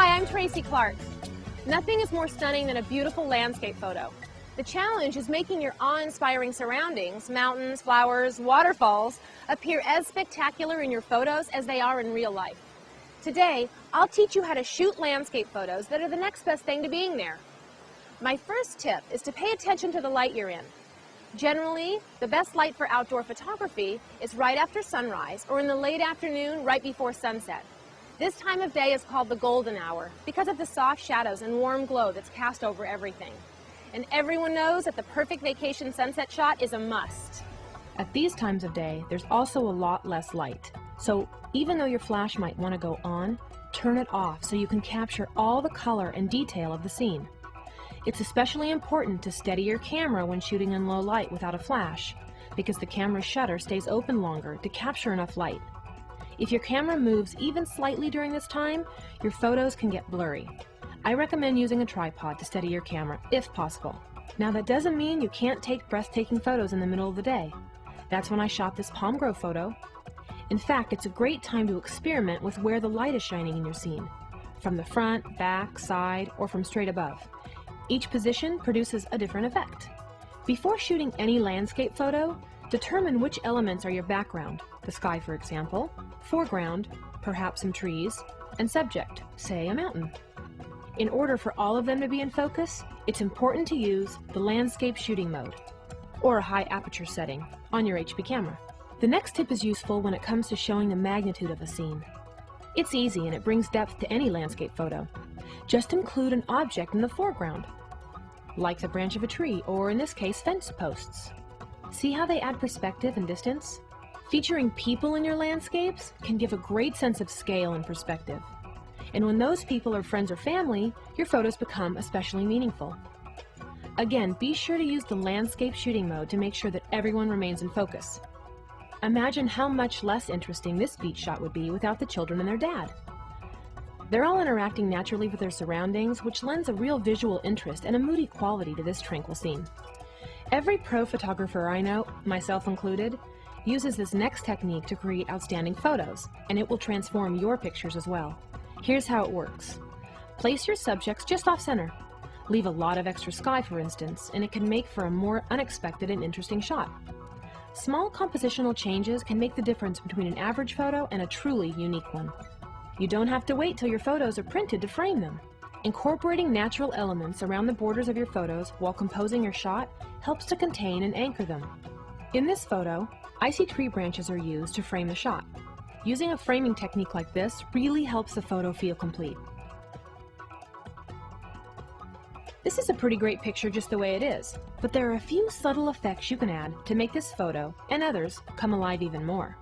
Hi, I'm Tracy Clark. Nothing is more stunning than a beautiful landscape photo. The challenge is making your awe-inspiring surroundings, mountains, flowers, waterfalls, appear as spectacular in your photos as they are in real life. Today, I'll teach you how to shoot landscape photos that are the next best thing to being there. My first tip is to pay attention to the light you're in. Generally, the best light for outdoor photography is right after sunrise or in the late afternoon right before sunset. This time of day is called the golden hour because of the soft shadows and warm glow that's cast over everything. And everyone knows that the perfect vacation sunset shot is a must. At these times of day, there's also a lot less light. So even though your flash might want to go on, turn it off so you can capture all the color and detail of the scene. It's especially important to steady your camera when shooting in low light without a flash, because the camera's shutter stays open longer to capture enough light. If your camera moves even slightly during this time, your photos can get blurry. I recommend using a tripod to steady your camera, if possible. Now that doesn't mean you can't take breathtaking photos in the middle of the day. That's when I shot this Palm Grove photo. In fact, it's a great time to experiment with where the light is shining in your scene, from the front, back, side, or from straight above. Each position produces a different effect. Before shooting any landscape photo, determine which elements are your background, the sky for example, foreground, perhaps some trees, and subject, say a mountain. In order for all of them to be in focus, it's important to use the landscape shooting mode, or a high aperture setting, on your HP camera. The next tip is useful when it comes to showing the magnitude of a scene. It's easy and it brings depth to any landscape photo. Just include an object in the foreground, like the branch of a tree, or in this case, fence posts. See how they add perspective and distance? Featuring people in your landscapes can give a great sense of scale and perspective. And when those people are friends or family, your photos become especially meaningful. Again, be sure to use the landscape shooting mode to make sure that everyone remains in focus. Imagine how much less interesting this beach shot would be without the children and their dad. They're all interacting naturally with their surroundings, which lends a real visual interest and a moody quality to this tranquil scene. Every pro photographer I know, myself included, uses this next technique to create outstanding photos, and it will transform your pictures as well. Here's how it works. Place your subjects just off center. Leave a lot of extra sky, for instance, and it can make for a more unexpected and interesting shot. Small compositional changes can make the difference between an average photo and a truly unique one. You don't have to wait till your photos are printed to frame them. Incorporating natural elements around the borders of your photos while composing your shot helps to contain and anchor them. In this photo, icy tree branches are used to frame the shot. Using a framing technique like this really helps the photo feel complete. This is a pretty great picture just the way it is, but there are a few subtle effects you can add to make this photo, and others, come alive even more.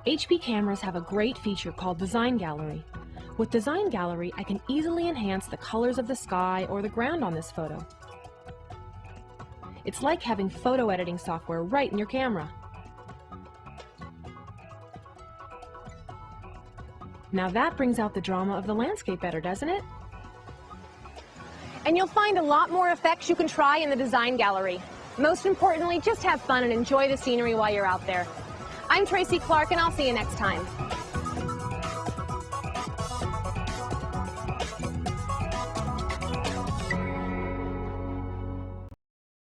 HP cameras have a great feature called Design Gallery. With Design Gallery, I can easily enhance the colors of the sky or the ground on this photo. It's like having photo editing software right in your camera. Now that brings out the drama of the landscape better, doesn't it? And you'll find a lot more effects you can try in the Design Gallery. Most importantly, just have fun and enjoy the scenery while you're out there. I'm Tracy Clark, and I'll see you next time.